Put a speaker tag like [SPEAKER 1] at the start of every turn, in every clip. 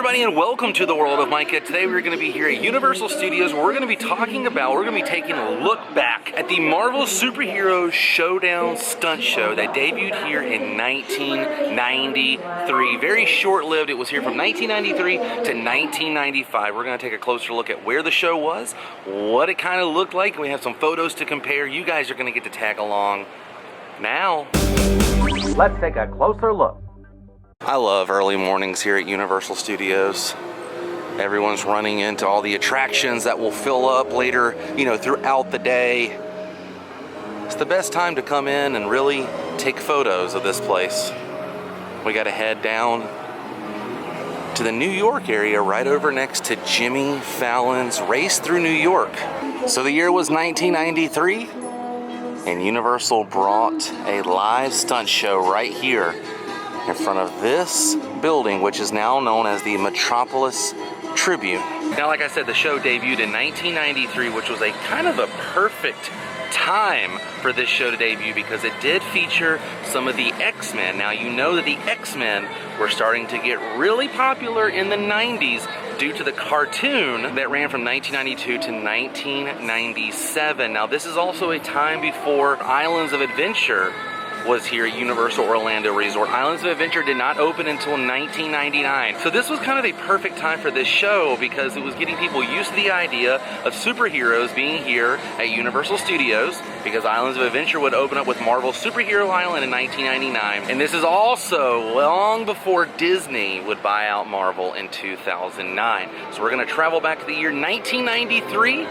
[SPEAKER 1] everybody, and welcome to the World of Micah. Today we're going to be here at Universal Studios. We're going to be taking a look back at the Marvel Superhero Showdown stunt show that debuted here in 1993. Very short-lived. It was here from 1993 to 1995. We're going to take a closer look at where the show was, what it kind of looked like, and we have some photos to compare. You guys are going to get to tag along. Now, let's take a closer look. I love early mornings here at Universal Studios. Everyone's running into all the attractions that will fill up later, throughout the day. It's the best time to come in and really take photos of this place. We got to head down to the New York area right over next to Jimmy Fallon's Race Through New York. So the year was 1993, and Universal brought a live stunt show right here in front of this building, which is now known as the Metropolis Tribune. Now, like I said, the show debuted in 1993, which was a kind of a perfect time for this show to debut because it did feature some of the X-Men. Now, you know that the X-Men were starting to get really popular in the 90s due to the cartoon that ran from 1992 to 1997. Now, this is also a time before Islands of Adventure was here at Universal Orlando Resort. Islands of Adventure did not open until 1999. So this was kind of a perfect time for this show because it was getting people used to the idea of superheroes being here at Universal Studios, because Islands of Adventure would open up with Marvel Superhero Island in 1999. And this is also long before Disney would buy out Marvel in 2009. So we're gonna travel back to the year 1993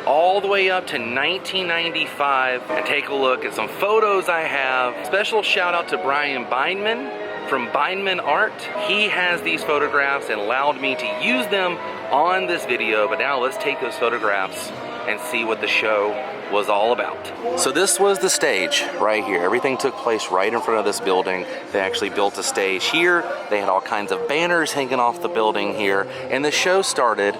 [SPEAKER 1] all the way up to 1995 and take a look at some photos I have. Special shout out to Bryan Bindman from Bindman Art. He has these photographs and allowed me to use them on this video. But now let's take those photographs and see what the show was all about. So this was the stage right here. Everything took place right in front of this building. They actually built a stage here. They had all kinds of banners hanging off the building here. And the show started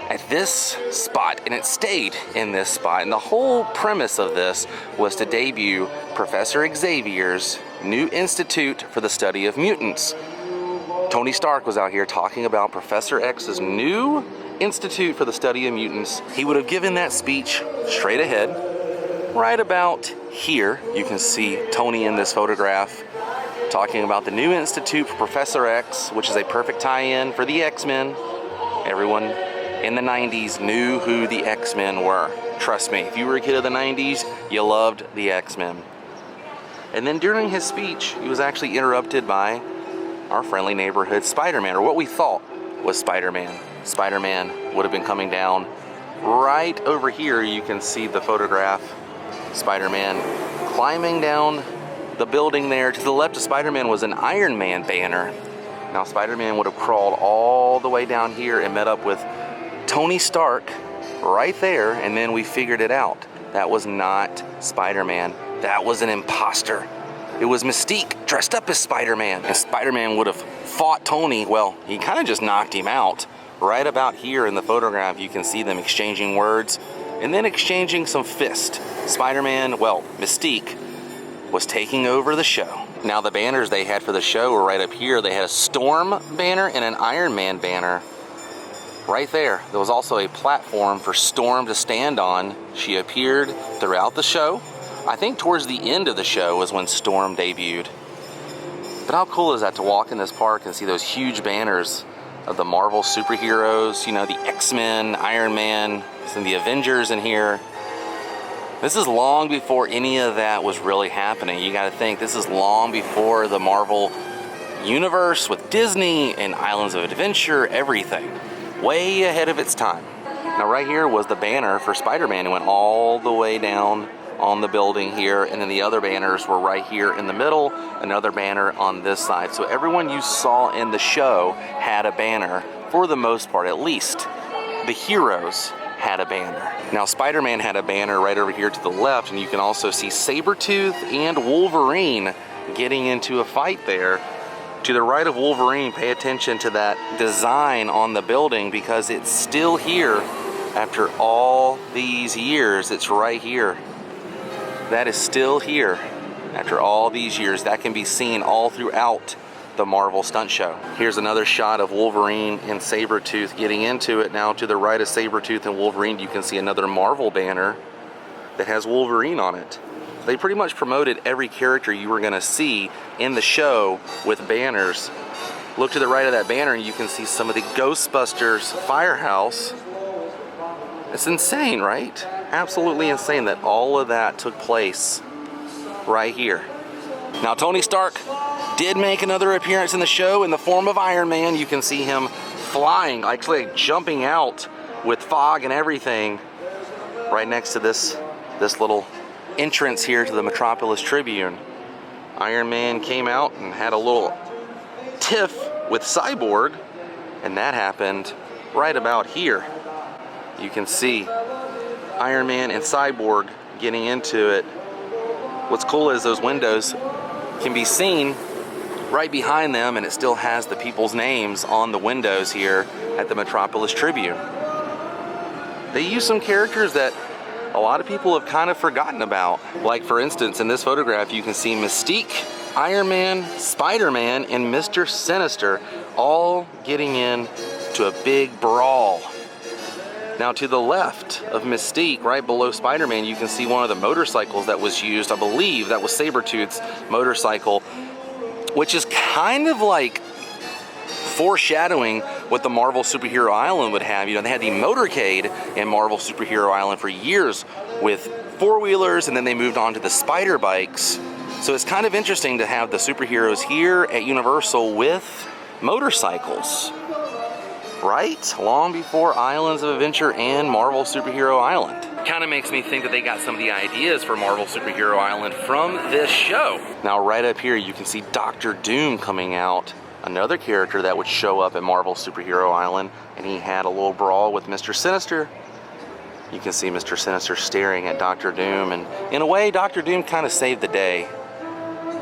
[SPEAKER 1] at this spot, and it stayed in this spot. And the whole premise of this was to debut Professor Xavier's new Institute for the Study of Mutants. Tony Stark was out here talking about Professor X's new Institute for the Study of Mutants. He would have given that speech straight ahead. Right about here, you can see Tony in this photograph talking about the new Institute for Professor X, which is a perfect tie-in for the X-Men. Everyone in the 90s knew who the X-Men were. Trust me, if you were a kid of the 90s, you loved the X-Men. And then during his speech, he was actually interrupted by our friendly neighborhood Spider-Man, or what we thought was Spider-Man. Spider-Man would have been coming down. Right over here, you can see the photograph. Spider-Man climbing down the building there. To the left of Spider-Man was an Iron Man banner. Now, Spider-Man would have crawled all the way down here and met up with Tony Stark right there, and then we figured it out. That was not Spider-Man. That was an imposter. It was Mystique dressed up as Spider-Man. And Spider-Man would have fought Tony. Well, he kind of just knocked him out. Right about here in the photograph, you can see them exchanging words and then exchanging some fists. Mystique was taking over the show. Now, the banners they had for the show were right up here. They had a Storm banner and an Iron Man banner. Right there, there was also a platform for Storm to stand on. She appeared throughout the show. I think towards the end of the show was when Storm debuted. But how cool is that to walk in this park and see those huge banners of the Marvel superheroes, the X-Men, Iron Man, and the Avengers in here. This is long before any of that was really happening. You gotta think, this is long before the Marvel universe with Disney and Islands of Adventure, everything. Way ahead of its time. Now, right here was the banner for Spider-Man. It went all the way down on the building here, and then the other banners were right here in the middle, another banner on this side. So everyone you saw in the show had a banner, for the most part, at least. The heroes had a banner. Now, Spider-Man had a banner right over here to the left, and you can also see Sabretooth and Wolverine getting into a fight there. To the right of Wolverine, pay attention to that design on the building because it's still here after all these years. It's right here. That is still here after all these years. That can be seen all throughout the Marvel Stunt Show. Here's another shot of Wolverine and Sabretooth getting into it. Now to the right of Sabretooth and Wolverine, you can see another Marvel banner that has Wolverine on it. They pretty much promoted every character you were gonna see in the show with banners. Look to the right of that banner and you can see some of the Ghostbusters firehouse. It's insane, right? Absolutely insane that all of that took place right here. Now Tony Stark did make another appearance in the show in the form of Iron Man. You can see him flying, actually jumping out with fog and everything right next to this little entrance here to the Metropolis Tribune. Iron Man came out and had a little tiff with Cyborg, and that happened right about here. You can see Iron Man and Cyborg getting into it. What's cool is those windows can be seen right behind them, and it still has the people's names on the windows here at the Metropolis Tribune. They use some characters that a lot of people have kind of forgotten about. Like for instance, in this photograph, you can see Mystique, Iron Man, Spider-Man, and Mr. Sinister all getting in to a big brawl. Now to the left of Mystique, right below Spider-Man, you can see one of the motorcycles that was used. I believe that was Sabretooth's motorcycle, which is kind of like foreshadowing what the Marvel Superhero Island would have. You know, they had the motorcade in Marvel Superhero Island for years with four-wheelers, and then they moved on to the spider bikes. So it's kind of interesting to have the superheroes here at Universal with motorcycles, right? Long before Islands of Adventure and Marvel Superhero Island. Kind of makes me think that they got some of the ideas for Marvel Superhero Island from this show. Now right up here you can see Dr. Doom coming out, another character that would show up at Marvel Superhero Island, and he had a little brawl with Mr. Sinister. You can see Mr. Sinister staring at Dr. Doom, and in a way Dr. Doom kind of saved the day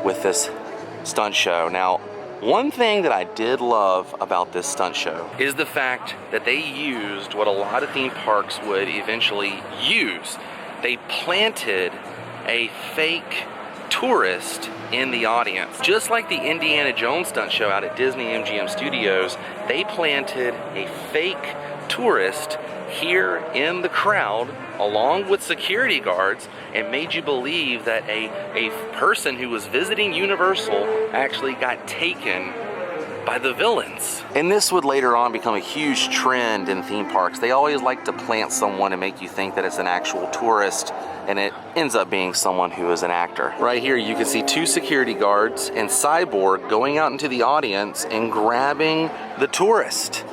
[SPEAKER 1] with this stunt show. Now, one thing that I did love about this stunt show is the fact that they used what a lot of theme parks would eventually use. They planted a fake tourist in the audience. Just like the Indiana Jones stunt show out at Disney MGM Studios, they planted a fake tourist here in the crowd along with security guards and made you believe that a person who was visiting Universal actually got taken by the villains. And this would later on become a huge trend in theme parks. They always like to plant someone and make you think that it's an actual tourist, and it ends up being someone who is an actor. Right here you can see two security guards and Cyborg going out into the audience and grabbing the tourist.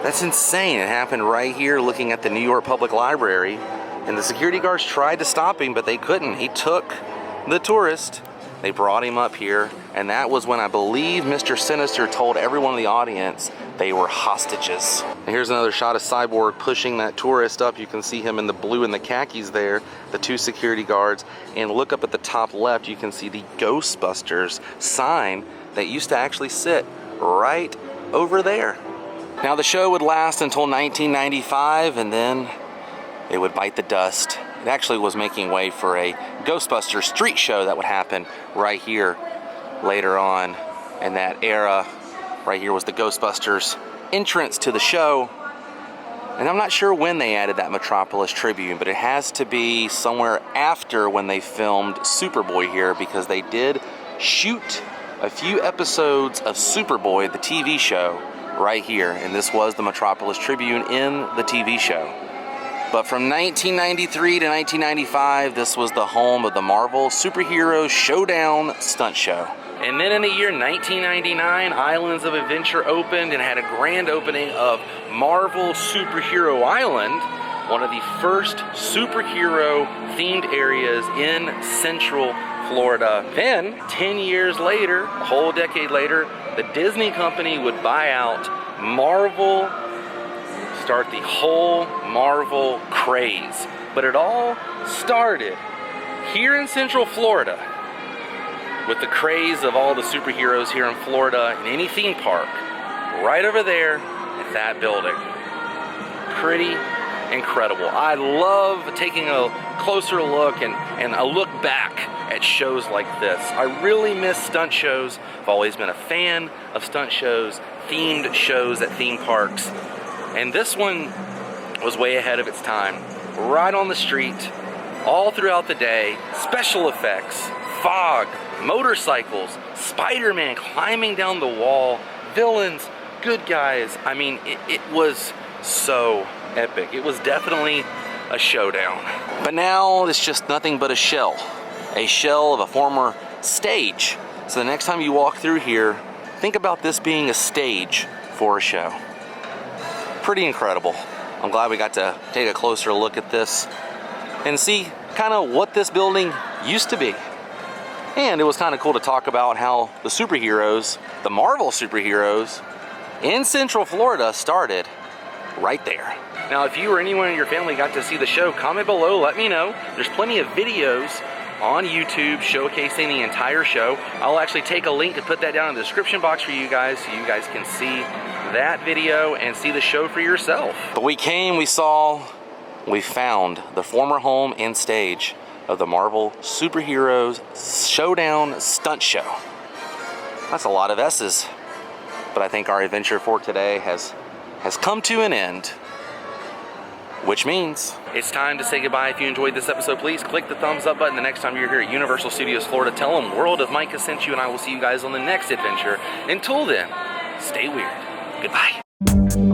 [SPEAKER 1] That's insane. It happened right here looking at the New York Public Library, and the security guards tried to stop him, but they couldn't. He took the tourist. They brought him up here, and that was when I believe Mr. Sinister told everyone in the audience they were hostages. And here's another shot of Cyborg pushing that tourist up. You can see him in the blue and the khakis there, the two security guards. And look up at the top left, you can see the Ghostbusters sign that used to actually sit right over there. Now the show would last until 1995, and then it would bite the dust. It actually was making way for a Ghostbusters street show that would happen right here later on in that era. Right here was the Ghostbusters entrance to the show. And I'm not sure when they added that Metropolis Tribune, but it has to be somewhere after when they filmed Superboy here, because they did shoot a few episodes of Superboy, the TV show, right here. And this was the Metropolis Tribune in the TV show. But from 1993 to 1995, this was the home of the Marvel Superhero Showdown stunt show. And then in the year 1999, Islands of Adventure opened and had a grand opening of Marvel Superhero Island, one of the first superhero themed areas in Central Florida. Then, 10 years later, a whole decade later, the Disney company would buy out Marvel, start the whole Marvel craze. But it all started here in Central Florida with the craze of all the superheroes here in Florida in any theme park, right over there at that building. Pretty incredible. I love taking a closer look and a look back at shows like this. I really miss stunt shows. I've always been a fan of stunt shows, themed shows at theme parks. And this one was way ahead of its time. Right on the street, all throughout the day, special effects, fog, motorcycles, Spider-Man climbing down the wall, villains, good guys. I mean, it was so epic. It was definitely a showdown. But now it's just nothing but a shell of a former stage. So the next time you walk through here, think about this being a stage for a show. Pretty incredible. I'm glad we got to take a closer look at this and see kind of what this building used to be. And it was kind of cool to talk about how the superheroes, the Marvel superheroes in Central Florida started right there. Now, if you or anyone in your family got to see the show, comment below, let me know. There's plenty of videos on YouTube showcasing the entire show. I'll actually take a link and put that down in the description box for you guys so you guys can see that video and see the show for yourself. But we came, we saw, we found the former home and stage of the Marvel Superheroes Showdown Stunt Show. That's a lot of S's, but I think our adventure for today has come to an end, which means it's time to say goodbye. If you enjoyed this episode, please click the thumbs up button the next time you're here at Universal Studios Florida. Tell them World of Micah sent you, and I will see you guys on the next adventure. Until then, stay weird. Goodbye.